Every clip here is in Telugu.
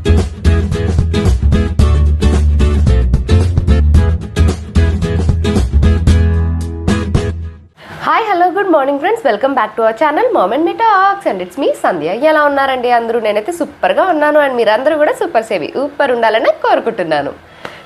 Hi hello good morning friends, welcome back to our channel mom and me talks and it's me Sandhya. ఎలా ఉన్నారండి అందరూ? నేనైతే సూపర్గా ఉన్నాను అండ్ మీరందరూ కూడా సూపర్ సేవి సూపర్ ఉండాలని కోరుకుంటున్నాను.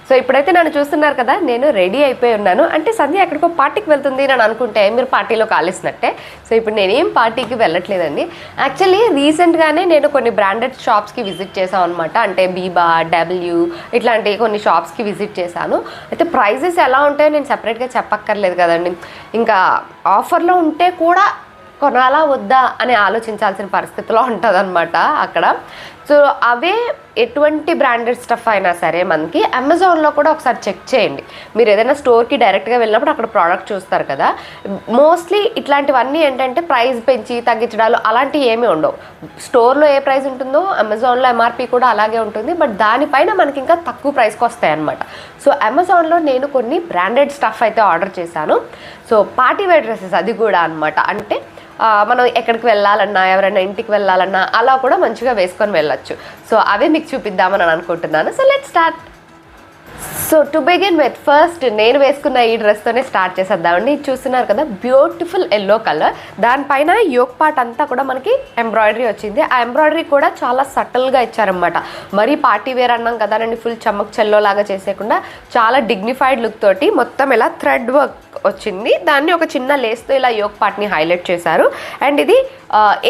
సో ఇప్పుడైతే నన్ను చూస్తున్నారు కదా, నేను రెడీ అయిపోయి ఉన్నాను. అంటే సంధ్య ఎక్కడికో పార్టీకి వెళ్తుంది అని అనుకుంటే మీరు పార్టీలో కాలేసినట్టే. సో ఇప్పుడు నేనేం పార్టీకి వెళ్ళట్లేదండి. యాక్చువల్లీ రీసెంట్గానే నేను కొన్ని బ్రాండెడ్ షాప్స్కి విజిట్ చేశాను అనమాట. అంటే బీబా, డబ్ల్యూ ఇట్లాంటి కొన్ని షాప్స్కి విజిట్ చేశాను. అయితే ప్రైజెస్ ఎలా ఉంటాయో నేను సెపరేట్గా చెప్పక్కర్లేదు కదండి. ఇంకా ఆఫర్లో ఉంటే కూడా కొనాలా వద్దా అని ఆలోచించాల్సిన పరిస్థితిలో ఉంటుంది అనమాట అక్కడ. సో అవే ఎటువంటి బ్రాండెడ్ స్టఫ్ అయినా సరే మనకి అమెజాన్లో కూడా ఒకసారి చెక్ చేయండి. మీరు ఏదైనా స్టోర్కి డైరెక్ట్గా వెళ్ళినప్పుడు అక్కడ ప్రోడక్ట్ చూస్తారు కదా, మోస్ట్లీ ఇట్లాంటివన్నీ ఏంటంటే ప్రైస్ పెంచి తగ్గించడాలు అలాంటివి ఏమీ ఉండవు. స్టోర్లో ఏ ప్రైస్ ఉంటుందో అమెజాన్లో ఎంఆర్పి కూడా అలాగే ఉంటుంది. బట్ దానిపైన మనకి ఇంకా తక్కువ ప్రైస్కి వస్తాయి అన్నమాట. సో అమెజాన్లో నేను కొన్ని బ్రాండెడ్ స్టఫ్ అయితే ఆర్డర్ చేశాను. సో పార్టీ వేర్ డ్రెస్సెస్ అది కూడా అనమాట. అంటే మనం ఎక్కడికి వెళ్ళాలన్నా, ఎవరైనా ఇంటికి వెళ్ళాలన్నా అలా కూడా మంచిగా వేసుకొని వెళ్ళొచ్చు. సో అవే మీకు చూపిద్దామని అనుకుంటున్నాను. So let's start. So to begin with first నేను వేసుకున్న ఈ డ్రెస్తోనే స్టార్ట్ చేసేద్దామండి. చూస్తున్నారు కదా, బ్యూటిఫుల్ ఎల్లో కలర్. దానిపైన యోక్ పార్ట్ అంతా కూడా మనకి ఎంబ్రాయిడరీ వచ్చింది. ఆ ఎంబ్రాయిడరీ కూడా చాలా సటిల్గా ఇచ్చారనమాట. మరీ పార్టీ వేర్ అన్నాం కదానండి, ఫుల్ చమ్మక్ చెల్లో లాగా చేసేయకుండా చాలా డిగ్నిఫైడ్ లుక్ తోటి మొత్తం ఇలా థ్రెడ్ వర్క్ వచ్చింది. దాన్ని ఒక చిన్న లేస్తో ఇలా యోక్ పార్ట్ని హైలైట్ చేశారు. అండ్ ఇది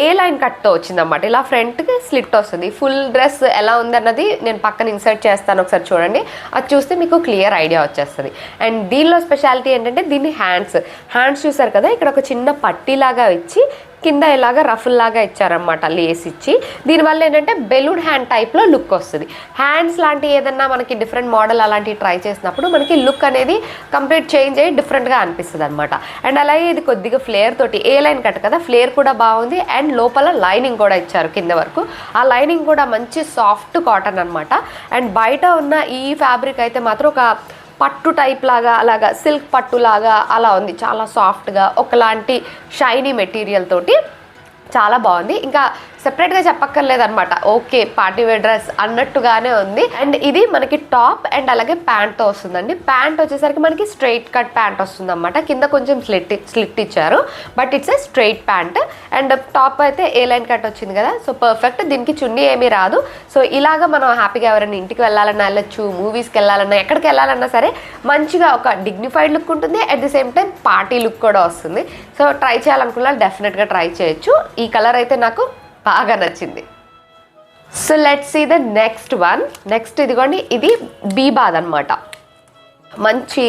ఏ లైన్ కట్తో వచ్చిందన్నమాట. ఇలా ఫ్రంట్కి స్లిట్ వస్తుంది. ఫుల్ డ్రెస్ ఎలా ఉందన్నది నేను పక్కన ఇన్సర్ట్ చేస్తాను, ఒకసారి చూడండి. అది చూస్తే మీకు క్లియర్ ఐడియా వచ్చేస్తుంది. అండ్ దీనిలో స్పెషాలిటీ ఏంటంటే దీన్ని హ్యాండ్స్ చూసారు కదా, ఇక్కడ ఒక చిన్న పట్టీలాగా ఇచ్చి కింద ఇలాగా రఫుల్ లాగా ఇచ్చారనమాట, లేస్ ఇచ్చి. దీనివల్ల ఏంటంటే బెలూన్ హ్యాండ్ టైప్లో లుక్ వస్తుంది. హ్యాండ్స్ లాంటి ఏదన్నా మనకి డిఫరెంట్ మోడల్ అలాంటివి ట్రై చేసినప్పుడు మనకి లుక్ అనేది కంప్లీట్ చేంజ్ అయ్యి డిఫరెంట్గా అనిపిస్తుంది అనమాట. అండ్ అలాగే ఇది కొద్దిగా ఫ్లేర్ తోటి, ఏ లైన్ కట్ కదా, ఫ్లేర్ కూడా బాగుంది. అండ్ లోపల లైనింగ్ కూడా ఇచ్చారు కింద వరకు. ఆ లైనింగ్ కూడా మంచి సాఫ్ట్ కాటన్ అనమాట. అండ్ బయట ఉన్న ఈ ఫ్యాబ్రిక్ అయితే మాత్రం ఒక పట్టు టైప్ లాగా, అలాగా సిల్క్ పట్టు లాగా అలా ఉంది. చాలా సాఫ్ట్గా ఒకలాంటి షైనీ మెటీరియల్ తోటి చాలా బాగుంది. ఇంకా సెపరేట్గా చెప్పక్కర్లేదనమాట. ఓకే పార్టీ వేర్ డ్రెస్ అన్నట్టుగానే ఉంది. అండ్ ఇది మనకి టాప్ అండ్ అలాగే ప్యాంట్తో వస్తుందండి. ప్యాంట్ వచ్చేసరికి మనకి స్ట్రైట్ కట్ ప్యాంట్ వస్తుంది అనమాట. కింద కొంచెం స్లిట్ ఇచ్చారు, but it's a straight pant. And top అయితే ఏ లైన్ కట్ వచ్చింది కదా, సో పర్ఫెక్ట్. దీనికి చున్నీ ఏమీ రాదు. సో ఇలాగ మనం హ్యాపీగా ఎవరైనా ఇంటికి వెళ్ళాలన్నా వెళ్ళచ్చు, మూవీస్కి వెళ్ళాలన్నా ఎక్కడికి వెళ్ళాలన్నా సరే మంచిగా ఒక డిగ్నిఫైడ్ లుక్ ఉంటుంది. At the same time party look కూడా వస్తుంది. సో ట్రై చేయాలనుకున్నా డెఫినెట్గా ట్రై చేయొచ్చు. ఈ కలర్ అయితే నాకు బాగా నచ్చింది. So let's see the next one. Next ఇదిగోండి, ఇది బీబాద్ అనమాట. మంచి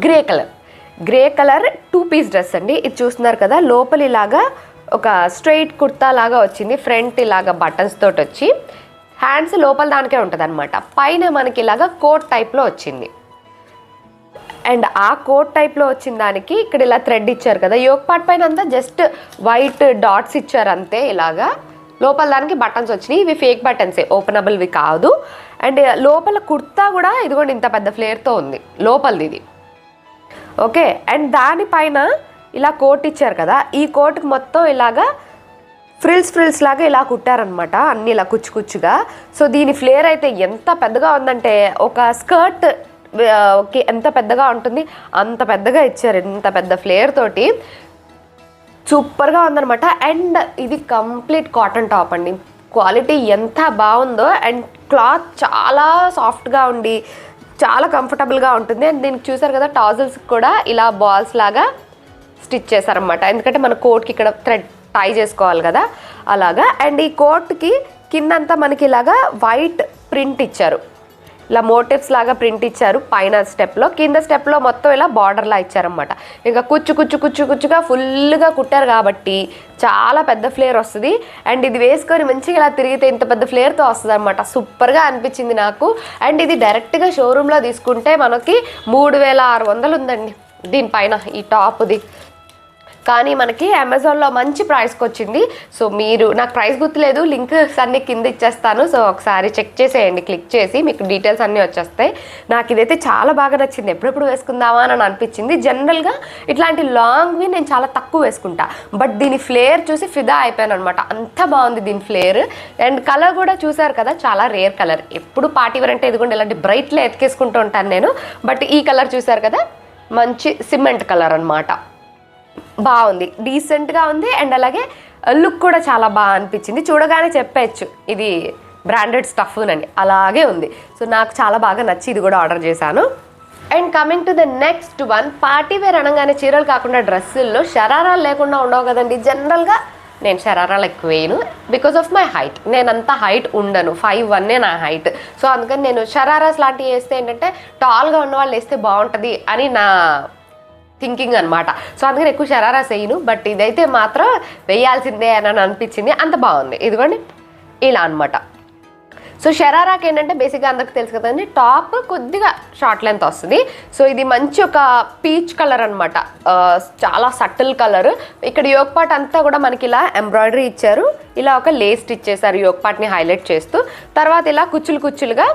గ్రే కలర్ 2 పీస్ డ్రెస్ అండి. ఇది చూస్తున్నారు కదా, లోపల ఇలాగా ఒక స్ట్రైట్ కుర్తా లాగా వచ్చింది. ఫ్రంట్ ఇలాగా బటన్స్ తోటి వచ్చి హ్యాండ్స్ లోపల దానికే ఉంటుంది అనమాట. పైన మనకి ఇలాగా కోట్ టైప్లో వచ్చింది. అండ్ ఆ కోట్ టైప్లో వచ్చిన దానికి ఇక్కడ ఇలా థ్రెడ్ ఇచ్చారు కదా, యోక్ పార్ట్ పైన అంతా జస్ట్ వైట్ డాట్స్ ఇచ్చారు అంతే. ఇలాగా లోపల దానికి బటన్స్ వచ్చినాయి. ఇవి ఫేక్ బటన్సే, ఓపెనబుల్వి కాదు. అండ్ లోపల కుర్తా కూడా ఇదిగోండి ఇంత పెద్ద ఫ్లేర్తో ఉంది లోపలిది ఇది. ఓకే, అండ్ దానిపైన ఇలా కోట్ ఇచ్చారు కదా, ఈ కోట్కి మొత్తం ఇలాగా ఫ్రిల్స్ లాగా ఇలా కుట్టారనమాట, అన్ని ఇలా కుచ్చుగా. సో దీని ఫ్లేర్ అయితే ఎంత పెద్దగా ఉందంటే ఒక స్కర్ట్ ఓకే ఎంత పెద్దగా ఉంటుంది అంత పెద్దగా ఇచ్చారు. ఎంత పెద్ద ఫ్లేర్ తోటి సూపర్గా ఉందనమాట. అండ్ ఇది కంప్లీట్ కాటన్ టాప్ అండి. క్వాలిటీ ఎంత బాగుందో. అండ్ క్లాత్ చాలా సాఫ్ట్గా ఉండి చాలా కంఫర్టబుల్గా ఉంటుంది. అండ్ దీనికి చూసారు కదా, టాజిల్స్ కూడా ఇలా బాల్స్ లాగా స్టిచ్ చేశారనమాట. ఎందుకంటే మన కోట్కి ఇక్కడ థ్రెడ్ టై చేసుకోవాలి కదా, అలాగా. అండ్ ఈ కోట్కి కిందంతా మనకి ఇలాగా వైట్ ప్రింట్ ఇచ్చారు, ఇలా మోటివ్స్ లాగా ప్రింట్ ఇచ్చారు పైన స్టెప్లో. కింద స్టెప్లో మొత్తం ఇలా బార్డర్లా ఇచ్చారనమాట. ఇంకా కుచ్చుగా ఫుల్గా కుట్టారు కాబట్టి చాలా పెద్ద ఫ్లేర్ వస్తుంది. అండ్ ఇది వేసుకొని మంచిగా ఇలా తిరిగితే ఇంత పెద్ద ఫ్లేర్తో వస్తుంది అనమాట. సూపర్గా అనిపించింది నాకు. అండ్ ఇది డైరెక్ట్గా షోరూంలో తీసుకుంటే మనకి 3600 ఉందండి దీనిపైన ఈ టాప్ది. కానీ మనకి అమెజాన్లో మంచి ప్రైస్కి వచ్చింది. సో మీరు నాకు ప్రైస్ గుర్తులేదు, లింక్స్ అన్ని కింద ఇచ్చేస్తాను. సో ఒకసారి చెక్ చేసేయండి, క్లిక్ చేసి మీకు డీటెయిల్స్ అన్నీ వచ్చేస్తాయి. నాకు ఇదైతే చాలా బాగా నచ్చింది, ఎప్పుడెప్పుడు వేసుకుందామా అని అనిపించింది. జనరల్గా ఇట్లాంటి లాంగ్వి నేను చాలా తక్కువ వేసుకుంటా, బట్ దీని ఫ్లేర్ చూసి ఫిదా అయిపోయాను అనమాట. అంత బాగుంది దీని ఫ్లేర్. అండ్ కలర్ కూడా చూసారు కదా, చాలా రేర్ కలర్. ఎప్పుడు పార్టీ వేర్ అంటే ఇదిగోండి ఇలాంటి బ్రైట్లో ఎతికేసుకుంటూ ఉంటాను నేను, బట్ ఈ కలర్ చూసారు కదా, మంచి సిమెంట్ కలర్ అనమాట. బాగుంది, డీసెంట్గా ఉంది. అండ్ అలాగే లుక్ కూడా చాలా బాగా అనిపించింది. చూడగానే చెప్పచ్చు ఇది బ్రాండెడ్ స్టఫ్ అని, అలాగే ఉంది. సో నాకు చాలా బాగా నచ్చి ఇది కూడా ఆర్డర్ చేశాను. And coming to the next one, party wear అనగానే చీరలు కాకుండా డ్రెస్సుల్లో షరారాలు లేకుండా ఉండవు కదండి. జనరల్గా నేను షరారాలు ఎక్కువ వేయను బికాస్ ఆఫ్ మై హైట్. నేను అంత హైట్ ఉండను, 5'1" నా హైట్. సో అందుకని నేను షరారాస్ లాంటివి వేస్తే ఏంటంటే టాల్గా ఉన్న వాళ్ళు వేస్తే బాగుంటుంది అని నా థింకింగ్ అనమాట. సో అందుకని ఎక్కువ షరారాస్ వేయను, బట్ ఇదైతే మాత్రం వేయాల్సిందే అని అనిపించింది. అంత బాగుంది. ఇదిగోండి ఇలా అనమాట. సో షరారాకి ఏంటంటే బేసిక్గా అందరికి తెలుసు కదండి, టాప్ కొద్దిగా షార్ట్ లెంత్ వస్తుంది. సో ఇది మంచి ఒక పీచ్ కలర్ అనమాట, చాలా సటిల్ కలర్. ఇక్కడ యోక్ పార్ట్ అంతా కూడా మనకి ఇలా ఎంబ్రాయిడరీ ఇచ్చారు, ఇలా ఒక లేస్ స్టిచ్ చేశారు యోక్ పార్ట్ని హైలైట్ చేస్తూ. తర్వాత ఇలా కుచ్చులుగా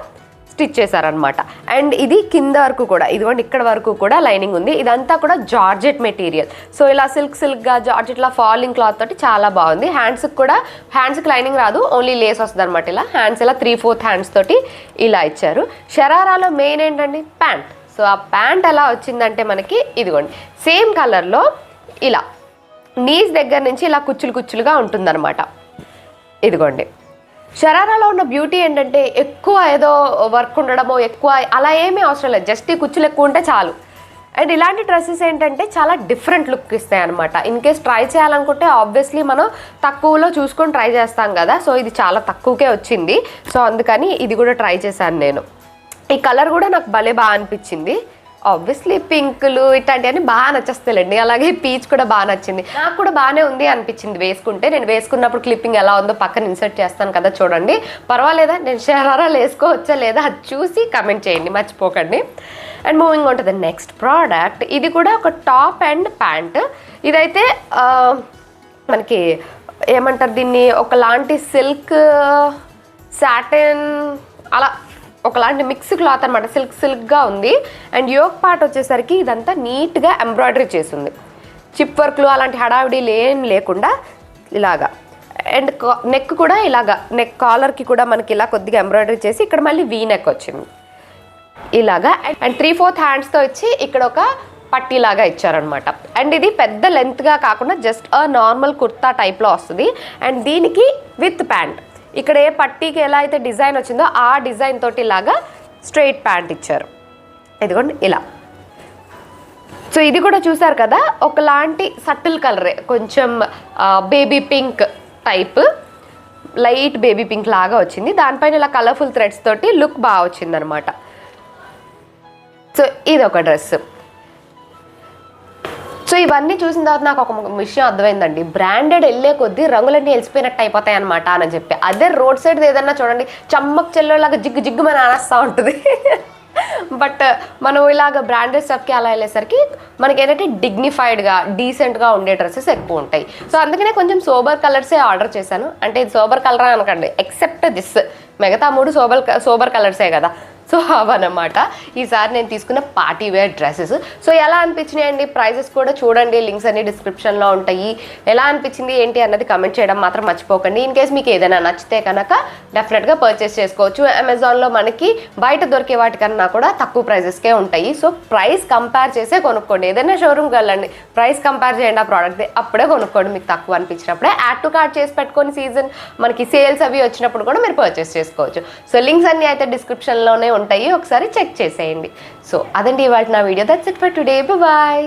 స్టిచ్ చేశారనమాట. అండ్ ఇది కింద వరకు కూడా ఇదిగోండి ఇక్కడ వరకు కూడా లైనింగ్ ఉంది. ఇదంతా కూడా జార్జెట్ మెటీరియల్. సో ఇలా సిల్క్గా జార్జెట్లా ఫాలింగ్ క్లాత్ తోటి చాలా బాగుంది. హ్యాండ్స్కి లైనింగ్ రాదు, ఓన్లీ లేస్ వస్తుంది అనమాట. ఇలా హ్యాండ్స్ ఇలా 3/4 హ్యాండ్స్ తోటి ఇలా ఇచ్చారు. షరారాలో మెయిన్ ఏంటండి ప్యాంట్. సో ఆ ప్యాంట్ ఎలా వచ్చిందంటే మనకి ఇదిగోండి సేమ్ కలర్లో ఇలా నీస్ దగ్గర నుంచి ఇలా కుచ్చులుగా ఉంటుందన్నమాట. ఇదిగోండి షరారాలో ఉన్న బ్యూటీ ఏంటంటే ఎక్కువ ఏదో వర్క్ ఉండడమో ఎక్కువ అలా ఏమీ అవసరం లేదు, జస్ట్ ఈ కుచ్చులు ఎక్కువ ఉంటే చాలు. అండ్ ఇలాంటి డ్రెస్సెస్ ఏంటంటే చాలా డిఫరెంట్ లుక్ ఇస్తాయి అనమాట. ఇన్ కేస్ ట్రై చేయాలనుకుంటే ఆబ్వియస్లీ మనం తక్కువలో చూసుకొని ట్రై చేస్తాం కదా. సో ఇది చాలా తక్కువకే వచ్చింది, సో అందుకని ఇది కూడా ట్రై చేశాను నేను. ఈ కలర్ కూడా నాకు భలే బాగా అనిపించింది. ఆబ్వియస్లీ పింకులు ఇట్లాంటివన్నీ బాగా నచ్చేస్తాయండి. అలాగే పీచ్ కూడా బాగా నచ్చింది, నాకు కూడా బాగానే ఉంది అనిపించింది వేసుకుంటే. నేను వేసుకున్నప్పుడు క్లిప్పింగ్ ఎలా ఉందో పక్కన ఇన్సర్ట్ చేస్తాను కదా, చూడండి. పర్వాలేదా, నేను షరారాలు వేసుకోవచ్చా లేదా అది చూసి కమెంట్ చేయండి, మర్చిపోకండి. And moving on to the next product. ఇది కూడా ఒక టాప్ అండ్ ప్యాంట్. ఇదైతే మనకి ఏమంటారు దీన్ని, ఒకలాంటి సిల్క్ సాటిన్ అలా ఒకలాంటి మిక్స్ క్లాత్ అనమాట, సిల్క్గా ఉంది. అండ్ యోక్ పార్ట్ వచ్చేసరికి ఇదంతా నీట్గా ఎంబ్రాయిడరీ చేసింది, చిప్ వర్క్లు అలాంటి హడావిడీలు ఏం లేకుండా ఇలాగా. అండ్ నెక్ కూడా ఇలాగా, నెక్ కాలర్కి కూడా మనకి ఇలా కొద్దిగా ఎంబ్రాయిడరీ చేసి ఇక్కడ మళ్ళీ వీ నెక్ వచ్చింది ఇలాగా. అండ్ 3/4 హ్యాండ్స్తో ఇచ్చి ఇక్కడ ఒక పట్టీలాగా ఇచ్చారనమాట. అండ్ ఇది పెద్ద లెంత్గా కాకుండా జస్ట్ నార్మల్ కుర్తా టైప్లో వస్తుంది. అండ్ దీనికి విత్ ప్యాంట్ ఇక్కడ ఏ పట్టీకి ఎలా అయితే డిజైన్ వచ్చిందో ఆ డిజైన్ తోటి ఇలాగా స్ట్రైట్ ప్యాంట్ ఇచ్చారు. ఇదిగోండి ఇలా. సో ఇది కూడా చూసారు కదా, ఒకలాంటి సటిల్ కలరే, కొంచెం baby pink type, light baby pink లాగా వచ్చింది. దానిపైన ఇలా కలర్ఫుల్ థ్రెడ్స్ తోటి లుక్ బాగా వచ్చిందనమాట. సో ఇది ఒక డ్రెస్. సో ఇవన్నీ చూసిన తర్వాత నాకు ఒక విషయం అర్థమైందండి, బ్రాండెడ్ వెళ్ళే కొద్దీ రంగులన్నీ వెలిసిపోయినట్టు అయిపోతాయి అనమాట అని చెప్పి. అదే రోడ్ సైడ్ ఏదన్నా చూడండి చమ్మక్ చెల్లెలాగా జిగ్గు మన ఆనేస్తూ ఉంటుంది. బట్ మనం ఇలాగ బ్రాండెడ్ స్టఫ్కి అలా వెళ్ళేసరికి మనకి ఏంటంటే డిగ్నిఫైడ్గా డీసెంట్గా ఉండే డ్రెస్సెస్ ఎక్కువ ఉంటాయి. సో అందుకనే కొంచెం సోబర్ కలర్సే ఆర్డర్ చేశాను. అంటే ఇది సోబర్ కలర్ అనకండి, ఎక్సెప్ట్ దిస్, మిగతా 3 సోబర్ కలర్సే కదా. సో అవన్నమాట ఈసారి నేను తీసుకున్న పార్టీ వేర్ డ్రెస్సెస్. సో ఎలా అనిపించినాయి అండి, ప్రైజెస్ కూడా చూడండి, లింక్స్ అన్ని డిస్క్రిప్షన్లో ఉంటాయి. ఎలా అనిపించింది ఏంటి అన్నది కమెంట్ చేయడం మాత్రం మర్చిపోకండి. ఇన్ కేస్ మీకు ఏదైనా నచ్చితే కనుక డెఫినెట్గా పర్చేస్ చేసుకోవచ్చు. అమెజాన్లో మనకి బయట దొరికే వాటికన్నా కూడా తక్కువ ప్రైజెస్కే ఉంటాయి. సో ప్రైస్ కంపేర్ చేసే కొనుక్కోండి. ఏదైనా షోరూమ్కి వెళ్ళండి, ప్రైస్ కంపేర్ చేయండి ఆ ప్రోడక్ట్, అప్పుడే కొనుక్కోండి. మీకు తక్కువ అనిపించినప్పుడే యాడ్ టు కార్ట్ చేసి పెట్టుకొని సీజన్ మనకి సేల్స్ అవి వచ్చినప్పుడు కూడా మీరు పర్చేస్ చేసుకోవచ్చు. సో లింక్స్ అన్నీ అయితే డిస్క్రిప్షన్లోనే ఉంటాయి, ఒకసారి చెక్ చేసేయండి. సో అదండి ఇవాళ నా వీడియో. That's it for today, bye.